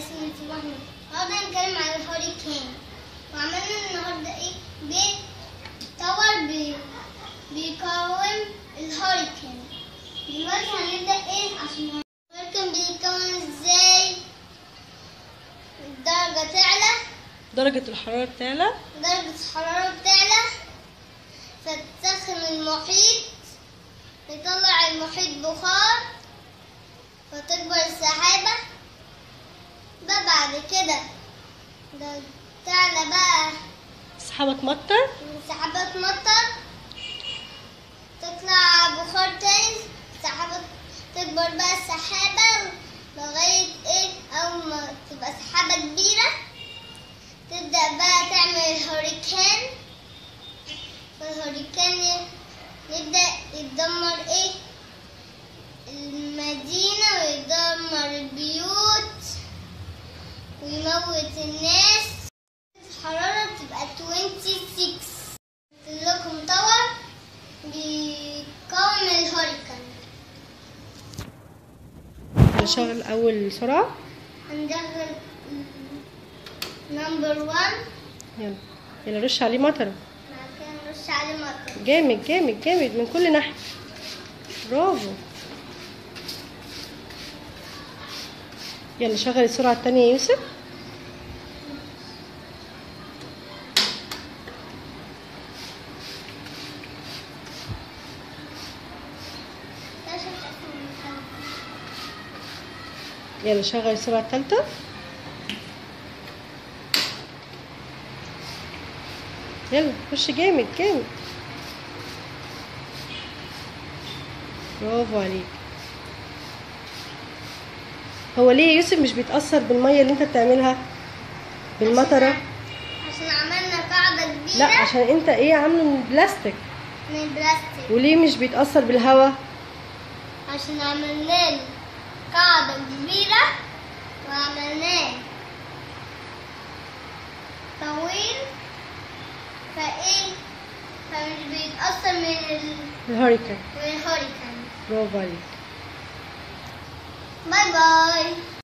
اسمي محمد. النهارده هنتكلم عن الهوريكان، وعملنا النهارده ايه؟ بيت تاور بيقاوم الهوريكان. دلوقتي هنبدأ ايه عشان الهوريكان بيتكون ازاي؟ الدرجة تعلى، درجة الحرارة تعلى، درجة الحرارة بتعلى فتسخن المحيط، يطلع المحيط بخار فتكبر السحابة. بعد كده ده تعلى بقى السحابة تمطر، السحابة تمطر، تطلع بخار تاني، السحابة تكبر بقى السحابة لغاية ايه أول ما تبقى سحابة كبيرة تبدأ بقى تعمل هوريكان. فالهوريكان يبدأ يدمر ايه المدينة ويدمر البيوت ويموت الناس. الحرارة بتبقى 26. لكم تاور بيقاوم الهوريكان. نشغل أول سرعة. هنشغل نمبر 1. يلا رش عليه مطرة. بعد كده نرش عليه مطر. جامد جامد جامد من كل ناحية. برافو. يلا شغل السرعة التانية يا يوسف. يلا شغل السرعة التالتة. يلا خش جامد جامد. برافو عليك. هو ليه يا يوسف مش بيتأثر بالمية اللي انت بتعملها بالمطرة؟ عشان عملنا قاعدة كبيرة. لا عشان انت ايه عامله من بلاستيك. من بلاستيك. وليه مش بيتأثر بالهواء؟ عشان عملنا له قاعدة كبيرة وعملناه طويل فايه فمش بيتأثر من الهوريكان. الهوريكان. برافو عليك. باي باي.